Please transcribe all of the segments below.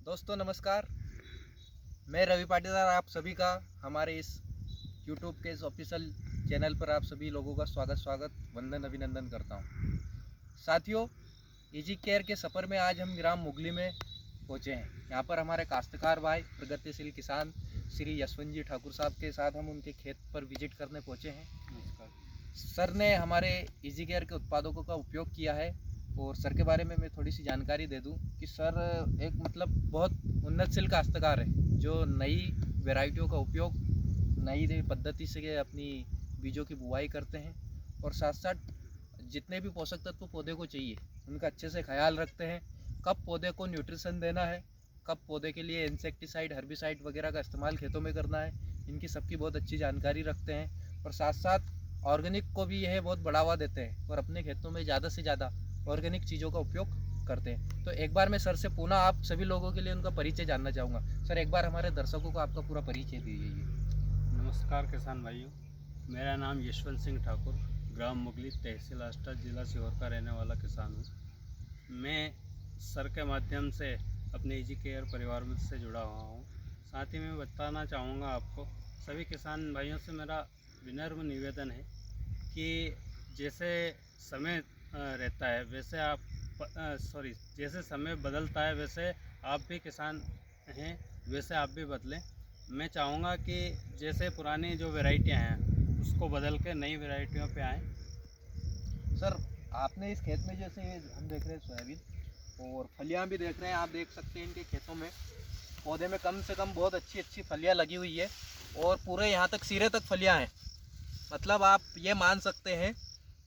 दोस्तों नमस्कार। मैं रवि पाटीदार आप सभी का हमारे इस YouTube के इस ऑफिशियल चैनल पर आप सभी लोगों का स्वागत वंदन अभिनंदन करता हूँ। साथियों, इजी केयर के सफ़र में आज हम ग्राम मुगली में पहुँचे हैं। यहाँ पर हमारे काश्तकार भाई प्रगतिशील किसान श्री यशवंत जी ठाकुर साहब के साथ हम उनके खेत पर विजिट करने पहुँचे हैं। नमस्कार। सर ने हमारे इजी केयर के उत्पादों का उपयोग किया है और सर के बारे में मैं थोड़ी सी जानकारी दे दूं कि सर एक बहुत उन्नतशील काश्तकार है जो नई वैरायटियों का उपयोग नई पद्धति से अपनी बीजों की बुवाई करते हैं और साथ साथ जितने भी पोषक तत्व पौधे को चाहिए उनका अच्छे से ख्याल रखते हैं। कब पौधे को न्यूट्रिशन देना है, कब पौधे के लिए इंसेक्टिसाइड हर्बिसाइड वगैरह का इस्तेमाल खेतों में करना है, इनकी सबकी बहुत अच्छी जानकारी रखते हैं और साथ साथ ऑर्गेनिक को भी यह बहुत बढ़ावा देते हैं और अपने खेतों में ज़्यादा से ज़्यादा ऑर्गेनिक चीज़ों का उपयोग करते हैं। तो एक बार मैं सर से पुनः आप सभी लोगों के लिए उनका परिचय जानना चाहूँगा। सर, एक बार हमारे दर्शकों को आपका पूरा परिचय दीजिए। नमस्कार किसान भाइयों, मेरा नाम यशवंत सिंह ठाकुर, ग्राम मुगली, तहसील आष्टा, जिला सीहोर का रहने वाला किसान हूँ। मैं सर के माध्यम से अपने इजी केयर परिवार में से जुड़ा हुआ हूँ। साथ ही मैं बताना चाहूँगा आपको सभी किसान भाइयों से मेरा विनम्र निवेदन है कि जैसे समय रहता है वैसे आप जैसे समय बदलता है वैसे आप भी किसान हैं, वैसे आप भी बदलें। मैं चाहूँगा कि जैसे पुरानी जो वैरायटियाँ हैं उसको बदल के नई वैरायटियों पे आएँ। सर, आपने इस खेत में जैसे हम देख रहे हैं सोयाबीन और फलियाँ भी देख रहे हैं, आप देख सकते हैं इनके खेतों में पौधे में कम से कम बहुत अच्छी अच्छी फलियाँ लगी हुई है और पूरे यहाँ तक सिरे तक फलियाँ हैं। मतलब आप ये मान सकते हैं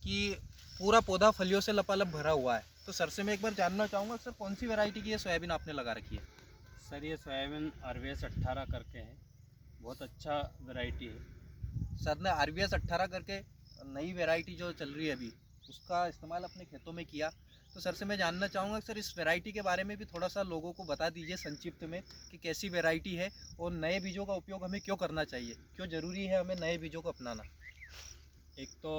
कि पूरा पौधा फलियों से लपालप भरा हुआ है। तो सर से मैं एक बार जानना चाहूँगा, सर कौन सी वैरायटी की ये सोयाबीन आपने लगा रखी है? सर ये सोयाबीन RVS 18 करके है, बहुत अच्छा वैरायटी है। सर ने RVS 18 करके नई वैरायटी जो चल रही है अभी उसका इस्तेमाल अपने खेतों में किया। तो सर से मैं जानना चाहूँगा सर इस वैरायटी के बारे में भी थोड़ा सा लोगों को बता दीजिए संक्षिप्त में कि कैसी वैरायटी है और नए बीजों का उपयोग हमें क्यों करना चाहिए, क्यों ज़रूरी है हमें नए बीजों को अपनाना। एक तो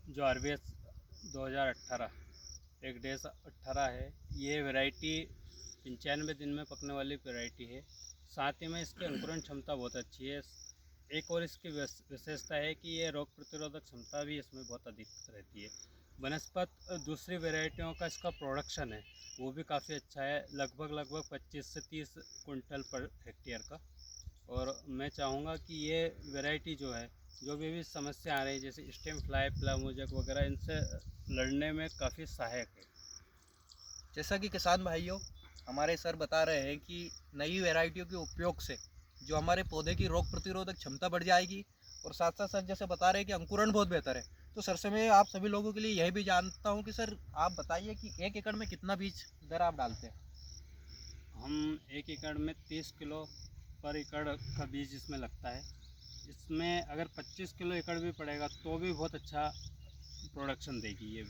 जो RVS 2018 1-18 है, ये वैरायटी 95 दिन में पकने वाली वैरायटी है। साथ ही में इसकी अंकुरण क्षमता बहुत अच्छी है। एक और इसकी विशेषता है कि ये रोग प्रतिरोधक क्षमता भी इसमें बहुत अधिक रहती है। बनस्पत दूसरी वैरायटियों का इसका प्रोडक्शन है वो भी काफ़ी अच्छा है, लगभग 25 से 30 कुंटल पर हेक्टेयर का। और मैं चाहूँगा कि ये वैरायटी जो है जो भी समस्या आ रही है जैसे स्टेम फ्लाई, प्लामोजक वगैरह, इनसे लड़ने में काफ़ी सहायक है। जैसा कि किसान भाइयों हमारे सर बता रहे हैं कि नई वैरायटियों के उपयोग से जो हमारे पौधे की रोग प्रतिरोधक क्षमता बढ़ जाएगी और साथ साथ सर जैसे बता रहे हैं कि अंकुरण बहुत बेहतर है। तो सर से मैं आप सभी लोगों के लिए यह भी जानता हूं कि सर आप बताइए कि 1 एकड़ में कितना बीज दर आप डालते हैं? हम 1 एकड़ में 30 किलो पर एकड़ का बीज इसमें लगता है। इसमें अगर 25 किलो एकड़ भी पड़ेगा तो भी बहुत अच्छा प्रोडक्शन देगी ये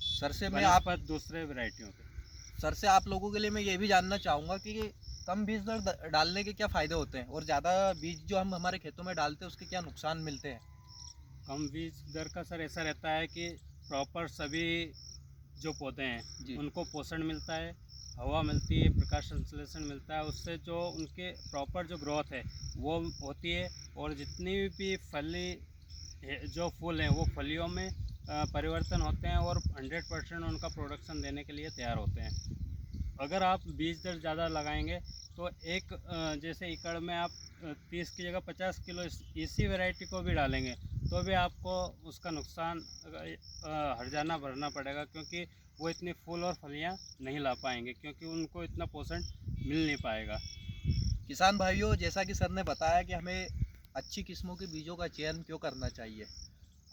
सर से मैं आप दूसरे वैरायटियों पे। सर से आप लोगों के लिए मैं ये भी जानना चाहूँगा कि कम बीज दर डालने के क्या फ़ायदे होते हैं और ज़्यादा बीज जो हम हमारे खेतों में डालते हैं उसके क्या नुकसान मिलते हैं? कम बीज दर का सर ऐसा रहता है कि प्रॉपर सभी जो पौधे हैं उनको पोषण मिलता है, हवा मिलती है, प्रकाश संश्लेषण मिलता है, उससे जो उनके प्रॉपर जो ग्रोथ है वो होती है और जितनी भी फली जो फूल हैं वो फलियों में परिवर्तन होते हैं और 100% उनका प्रोडक्शन देने के लिए तैयार होते हैं। अगर आप बीज दर ज़्यादा लगाएंगे तो एक जैसे एकड़ में आप 30 की जगह 50 किलो इसी वैरायटी को भी डालेंगे तो भी आपको उसका नुकसान हर्जाना भरना पड़ेगा, क्योंकि वो इतनी फूल और फलियां नहीं ला पाएंगे क्योंकि उनको इतना पोषण मिल नहीं पाएगा। किसान भाइयों, जैसा कि सर ने बताया कि हमें अच्छी किस्मों के बीजों का चयन क्यों करना चाहिए,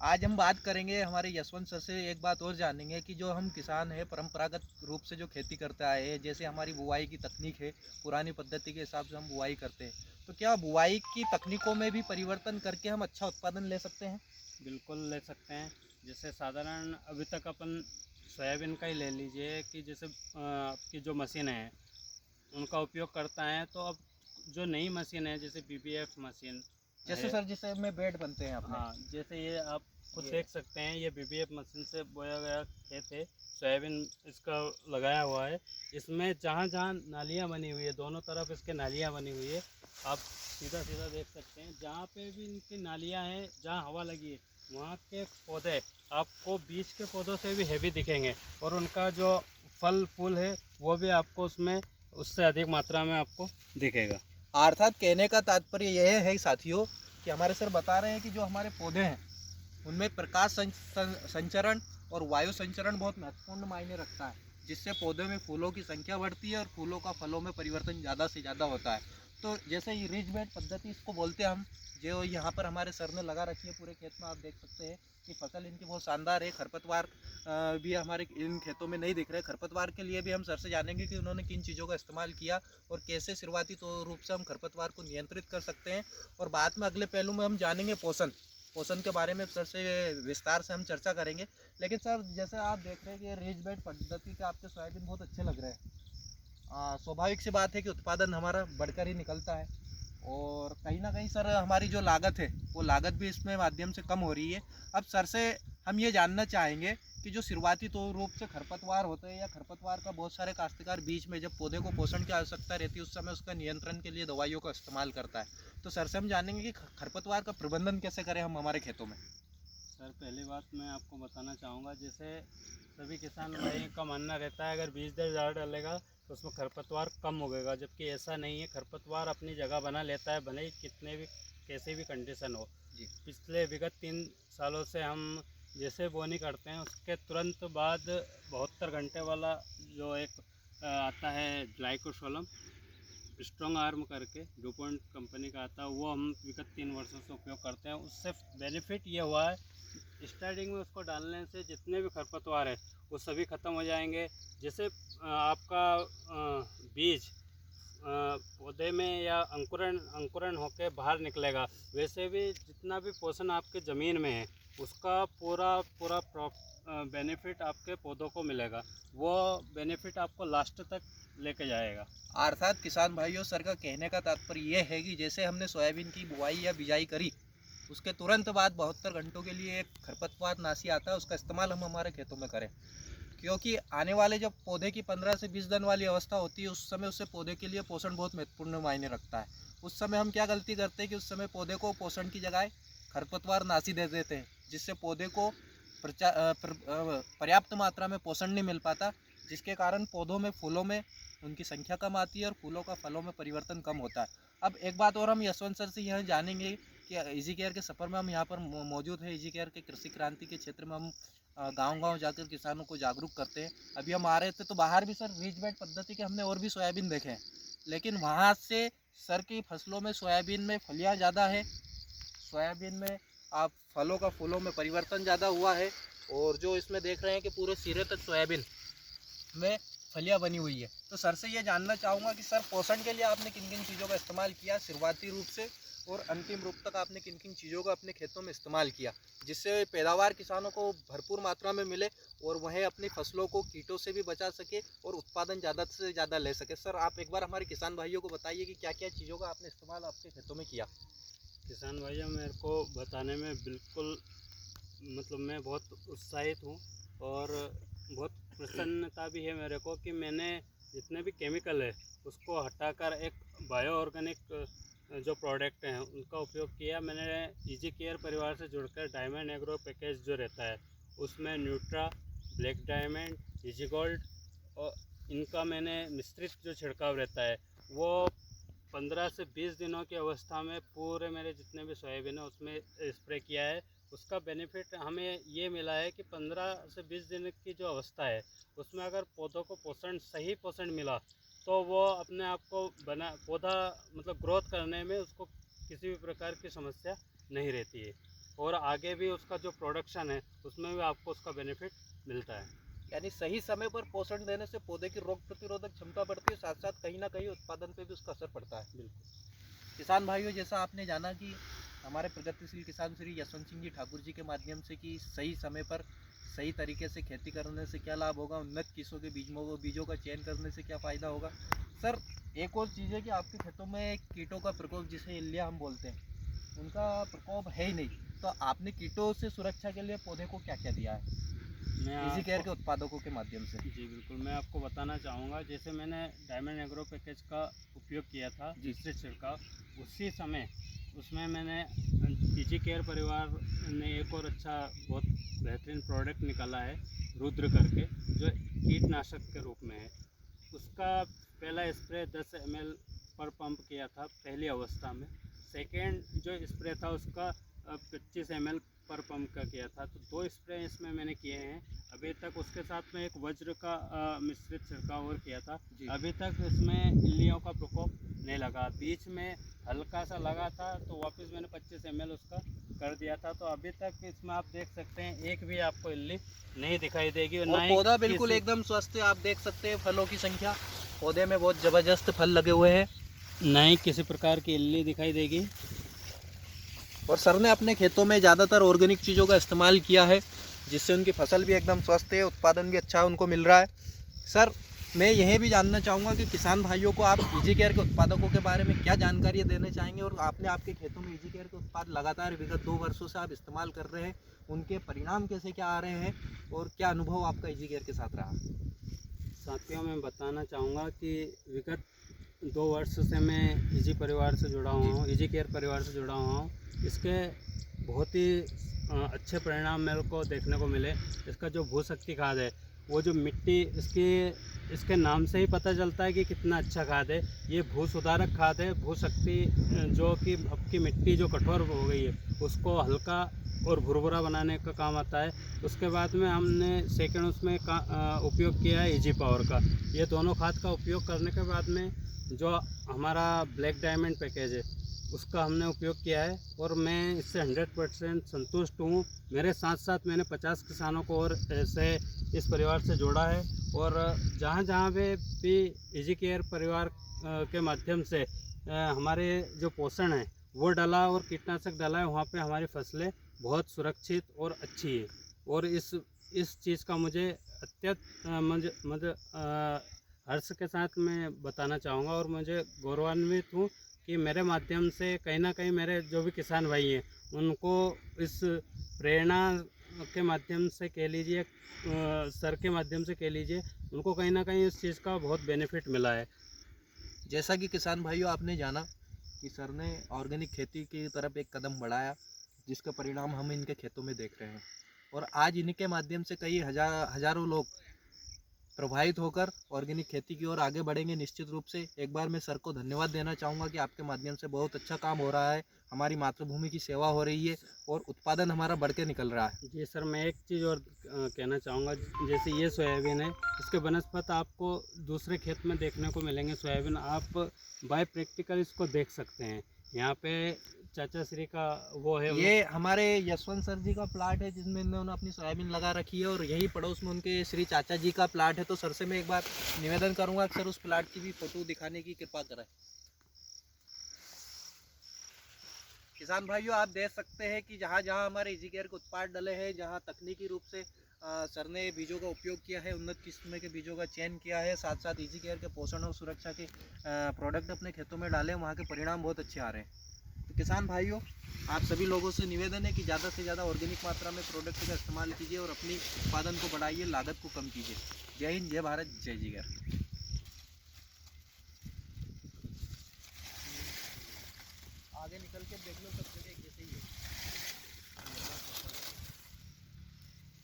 आज हम बात करेंगे हमारे यशवंत सर से। एक बात और जानेंगे कि जो हम किसान हैं परंपरागत रूप से जो खेती करते आए हैं, जैसे हमारी बुवाई की तकनीक है पुरानी पद्धति के हिसाब से हम बुवाई करते हैं, तो क्या बुवाई की तकनीकों में भी परिवर्तन करके हम अच्छा उत्पादन ले सकते हैं? बिल्कुल ले सकते हैं। जैसे साधारण अभी तक अपन सोयाबीन का ही ले लीजिए कि जैसे आपकी जो मशीन है उनका उपयोग करता है, तो अब जो नई मशीन है जैसे BBF मशीन जैसे सर जिससे में बेड बनते हैं अपने, हाँ, जैसे ये आप खुद ये देख सकते हैं ये BBF मशीन से बोया गया खेत है, सोयाबीन इसका लगाया हुआ है। इसमें जहाँ जहाँ नालियाँ बनी हुई है, दोनों तरफ इसके नालियाँ बनी हुई है, आप सीधा सीधा देख सकते हैं। जहाँ पे भी इनकी नालियाँ हैं, जहाँ हवा लगी है, वहाँ के पौधे आपको बीज के पौधों से भी हैवी दिखेंगे, और उनका जो फल फूल है वो भी आपको उसमें उससे अधिक मात्रा में आपको दिखेगा। अर्थात कहने का तात्पर्य यह है साथियों कि हमारे सर बता रहे हैं कि जो हमारे पौधे हैं उनमें प्रकाश संचरण और वायु संचरण बहुत महत्वपूर्ण मायने रखता है, जिससे पौधे में फूलों की संख्या बढ़ती है और फूलों का फलों में परिवर्तन ज़्यादा से ज़्यादा होता है। तो जैसे ये रिज बेड पद्धति इसको बोलते हैं हम, जो यहाँ पर हमारे सर ने लगा रखी है पूरे खेत में, आप देख सकते हैं कि फसल इनकी बहुत शानदार है। खरपतवार भी हमारे इन खेतों में नहीं दिख रहे। खरपतवार के लिए भी हम सर से जानेंगे कि उन्होंने किन चीज़ों का इस्तेमाल किया और कैसे शुरुआती रूप से हम खरपतवार को नियंत्रित कर सकते हैं। और बाद में अगले पहलू में हम जानेंगे पोषण के बारे में सर से विस्तार से हम चर्चा करेंगे। लेकिन सर जैसे आप देख रहे हैं कि रिज बेड पद्धति के आपके सोयाबीन बहुत अच्छे लग रहे हैं। स्वाभाविक सी बात है कि उत्पादन हमारा बढ़कर ही निकलता है, और कहीं ना कहीं सर हमारी जो लागत है वो लागत भी इसमें माध्यम से कम हो रही है। अब सर से हम ये जानना चाहेंगे कि जो शुरुआती तौर रूप से खरपतवार होते हैं या खरपतवार का बहुत सारे काश्तकार बीच में जब पौधे को पोषण की आवश्यकता रहती है उस समय उसका नियंत्रण के लिए दवाइयों का इस्तेमाल करता है। तो सर से हम जानेंगे कि खरपतवार का प्रबंधन कैसे करें हम हमारे खेतों में। सर पहली बात मैं आपको बताना चाहूँगा, जैसे सभी किसान भाई का मानना रहता है अगर बीज दर ज़्यादा डालेगा तो उसमें खरपतवार कम होगा, जबकि ऐसा नहीं है। खरपतवार अपनी जगह बना लेता है, भले ही कितने भी कैसे भी कंडीशन हो। जी पिछले विगत 3 सालों से हम जैसे बोनी करते हैं उसके तुरंत बाद 72 घंटे वाला जो एक आता है ग्लाइकोसोलम स्ट्रॉन्ग आर्म करके डुपॉन्ट कंपनी का आता है, वो हम विगत 3 वर्षों से उपयोग करते हैं। उससे बेनिफिट ये हुआ है, स्टार्टिंग में उसको डालने से जितने भी खरपतवार है वो सभी ख़त्म हो जाएंगे। जैसे आपका बीज पौधे में या अंकुरण अंकुरण होकर बाहर निकलेगा, वैसे भी जितना भी पोषण आपके ज़मीन में है उसका पूरा पूरा बेनिफिट आपके पौधों को मिलेगा। वो बेनिफिट आपको लास्ट तक लेके जाएगा। अर्थात किसान भाइयों सर का कहने का तात्पर्य ये है कि जैसे हमने सोयाबीन की बुआई या बिजाई करी उसके तुरंत बाद 72 घंटों के लिए एक खरपतवार नाशी आता है, उसका इस्तेमाल हम हमारे खेतों में करें। क्योंकि आने वाले जब पौधे की 15 से 20 दिन वाली अवस्था होती है उस समय उससे पौधे के लिए पोषण बहुत महत्वपूर्ण मायने रखता है। उस समय हम क्या गलती करते हैं कि उस समय पौधे को पोषण की जगह खरपतवार नाशी दे देते हैं, जिससे पौधे को पर्याप्त मात्रा में पोषण नहीं मिल पाता, जिसके कारण पौधों में फूलों में उनकी संख्या कम आती है और फूलों का फलों में परिवर्तन कम होता है। अब एक बात और हम यशवंत सर से यह जानेंगे कि इजी केयर के सफ़र में हम यहाँ पर मौजूद है। इजी केयर के कृषि क्रांति के क्षेत्र में हम गांव-गांव जाकर किसानों को जागरूक करते हैं। अभी हम आ रहे थे तो बाहर भी सर रिज बेड पद्धति के हमने और भी सोयाबीन देखे हैं, लेकिन वहाँ से सर की फसलों में सोयाबीन में फलियाँ ज़्यादा है, सोयाबीन में आप फलों का फूलों में परिवर्तन ज़्यादा हुआ है, और जो इसमें देख रहे हैं कि पूरे सिरे तक सोयाबीन में फलियाँ बनी हुई है। तो सर से ये जानना चाहूँगा कि सर पोषण के लिए आपने किन किन चीज़ों का इस्तेमाल किया शुरुआती रूप से, और अंतिम रूप तक आपने किन किन चीज़ों का अपने खेतों में इस्तेमाल किया, जिससे पैदावार किसानों को भरपूर मात्रा में मिले और वह अपनी फसलों को कीटों से भी बचा सके और उत्पादन ज़्यादा से ज़्यादा ले सके। सर आप एक बार हमारे किसान भाइयों को बताइए कि क्या क्या चीज़ों का आपने इस्तेमाल आपके खेतों में किया। किसान भैया मेरे को बताने में बिल्कुल मतलब मैं बहुत उत्साहित हूँ, और बहुत प्रसन्नता भी है मेरे को कि मैंने जितने भी केमिकल है उसको हटाकर एक बायो ऑर्गेनिक जो प्रोडक्ट हैं उनका उपयोग किया। मैंने इजी केयर परिवार से जुड़कर डायमंड एग्रो पैकेज जो रहता है उसमें Nutra, black diamond, easy gold और इनका मैंने मिश्रित जो छिड़काव रहता है वो 15 से 20 दिनों की अवस्था में पूरे मेरे जितने भी सोयाबीन है उसमें स्प्रे किया है। उसका बेनिफिट हमें ये मिला है कि 15 से 20 दिन की जो अवस्था है उसमें अगर पौधों को पोषण सही पोषण मिला तो वो अपने आप को बना पौधा मतलब ग्रोथ करने में उसको किसी भी प्रकार की समस्या नहीं रहती है, और आगे भी उसका जो प्रोडक्शन है उसमें भी आपको उसका बेनिफिट मिलता है। यानी सही समय पर पोषण देने से पौधे की रोग प्रतिरोधक क्षमता बढ़ती है, साथ साथ कहीं ना कहीं उत्पादन पे भी उसका असर पड़ता है। बिल्कुल। किसान भाइयों जैसा आपने जाना कि हमारे प्रगतिशील किसान श्री यशवंत सिंह जी ठाकुर जी के माध्यम से कि सही समय पर सही तरीके से खेती करने से क्या लाभ होगा, उन्नत किस्मों के बीजों का चयन करने से क्या फ़ायदा होगा। सर एक और चीज़ है कि आपके खेतों में कीटों का प्रकोप जिसे इल्लिया हम बोलते हैं उनका प्रकोप है ही नहीं, तो आपने कीटों से सुरक्षा के लिए पौधे को क्या क्या दिया है मैं इजी केयर के आपको- उत्पादकों के माध्यम से? जी बिल्कुल, मैं आपको बताना चाहूँगा, जैसे मैंने डायमंड एग्रो पैकेज का उपयोग किया था जी। तीसरे छिड़काव, उसी समय उसमें मैंने इजी केयर परिवार ने एक और अच्छा बहुत बेहतरीन प्रोडक्ट निकाला है, रुद्र करके, जो कीटनाशक के रूप में है। उसका पहला स्प्रे 10 ml पर पंप किया था पहली अवस्था में। सेकेंड जो स्प्रे था उसका 25 ml पर पंप का किया था। तो 2 स्प्रे इसमें मैंने किए हैं अभी तक। उसके साथ में एक वज्र का मिश्रित छिड़काव और किया था। जी। अभी तक इसमें इल्लियों का प्रकोप नहीं लगा। बीच में हल्का सा लगा था तो वापस मैंने 25 ml उसका कर दिया था। तो अभी तक इसमें आप देख सकते हैं एक भी आपको इल्ली नहीं दिखाई देगी और और ना ही पौधा बिल्कुल किसी- एकदम स्वस्थ है, आप देख सकते हैं फलों की संख्या, पौधे में बहुत जबरदस्त फल लगे हुए हैं। ना ही किसी प्रकार की इल्ली दिखाई देगी। और सर ने अपने खेतों में ज़्यादातर ऑर्गेनिक चीज़ों का इस्तेमाल किया है, जिससे उनकी फसल भी एकदम स्वस्थ है, उत्पादन भी अच्छा उनको मिल रहा है। सर मैं यह भी जानना चाहूँगा कि किसान भाइयों को आप इजी केयर के उत्पादकों के बारे में क्या जानकारी देना चाहेंगे, और आपने आपके खेतों में इजी केयर के उत्पाद लगातार विगत 2 वर्षों से आप इस्तेमाल कर रहे हैं, उनके परिणाम कैसे क्या आ रहे हैं और क्या अनुभव आपका इजी केयर के साथ रहा? साथियों, मैं बताना चाहूँगा कि विगत 2 वर्ष से मैं इजी परिवार से जुड़ा हुआ हूँ, इजी केयर परिवार से जुड़ा हुआ हूँ। इसके बहुत ही अच्छे परिणाम मेरे को देखने को मिले। इसका जो भूशक्ति खाद है, वो जो मिट्टी इसके नाम से ही पता चलता है कि कितना अच्छा खाद है। ये भू सुधारक खाद है। भूशक्ति जो कि आपकी मिट्टी जो कठोर हो गई है उसको हल्का और भुरभुरा बनाने का काम आता है। उसके बाद में हमने सेकंड उसमें उपयोग किया है इजी पावर का। ये दोनों खाद का उपयोग करने के बाद में जो हमारा ब्लैक डायमंड पैकेज है उसका हमने उपयोग किया है और मैं इससे 100% संतुष्ट हूँ। मेरे साथ साथ मैंने 50 किसानों को और ऐसे इस परिवार से जोड़ा है और जहाँ जहाँ पे भी इजी केयर परिवार के माध्यम से हमारे जो पोषण है वो डाला और कीटनाशक डाला है, वहाँ पे हमारी फसलें बहुत सुरक्षित और अच्छी है। और इस चीज़ का मुझे अत्यंत हर्ष के साथ मैं बताना चाहूँगा और मुझे गौरवान्वित हूँ कि मेरे माध्यम से कहीं ना कहीं मेरे जो भी किसान भाई हैं उनको इस प्रेरणा के माध्यम से कह लीजिए, सर के माध्यम से कह लीजिए, उनको कहीं ना कहीं इस चीज़ का बहुत बेनिफिट मिला है। जैसा कि किसान भाइयों आपने जाना कि सर ने ऑर्गेनिक खेती की तरफ एक कदम बढ़ाया, जिसका परिणाम हम इनके खेतों में देख रहे हैं, और आज इनके माध्यम से कई हजारों लोग प्रभावित होकर ऑर्गेनिक खेती की ओर आगे बढ़ेंगे निश्चित रूप से। एक बार मैं सर को धन्यवाद देना चाहूँगा कि आपके माध्यम से बहुत अच्छा काम हो रहा है, हमारी मातृभूमि की सेवा हो रही है और उत्पादन हमारा बढ़ के निकल रहा है। जी सर, मैं एक चीज़ और कहना चाहूँगा। जैसे ये सोयाबीन है, इसके बनस्पत आपको दूसरे खेत में देखने को मिलेंगे। सोयाबीन आप बाय प्रैक्टिकल इसको देख सकते हैं। यहाँ पे चाचा श्री का वो है, ये हमारे यशवंत सर जी का प्लाट है जिसमें इन्होंने अपनी सोयाबीन लगा रखी है, और यही पड़ोस में उनके श्री चाचा जी का प्लाट है। तो सर से मैं एक बार निवेदन करूंगा कि सर उस प्लाट की भी फोटो दिखाने की कृपा करें। किसान भाइयों, आप देख सकते हैं कि जहाँ जहाँ हमारे इजी केयर के उत्पाद डले हैं, जहाँ तकनीकी रूप से सर ने बीजों का उपयोग किया है, उन्नत किस्म के बीजों का चयन किया है, साथ साथ इजी केयर के पोषण और सुरक्षा के प्रोडक्ट अपने खेतों में डाले, वहाँ के परिणाम बहुत अच्छे आ रहे हैं। तो किसान भाइयों, आप सभी लोगों से निवेदन है कि ज़्यादा से ज़्यादा ऑर्गेनिक मात्रा में प्रोडक्ट का इस्तेमाल कीजिए और अपनी उत्पादन को बढ़ाइए, लागत को कम कीजिए। जय हिंद, जय भारत, जय जिगर। आगे निकल के देख लो सब।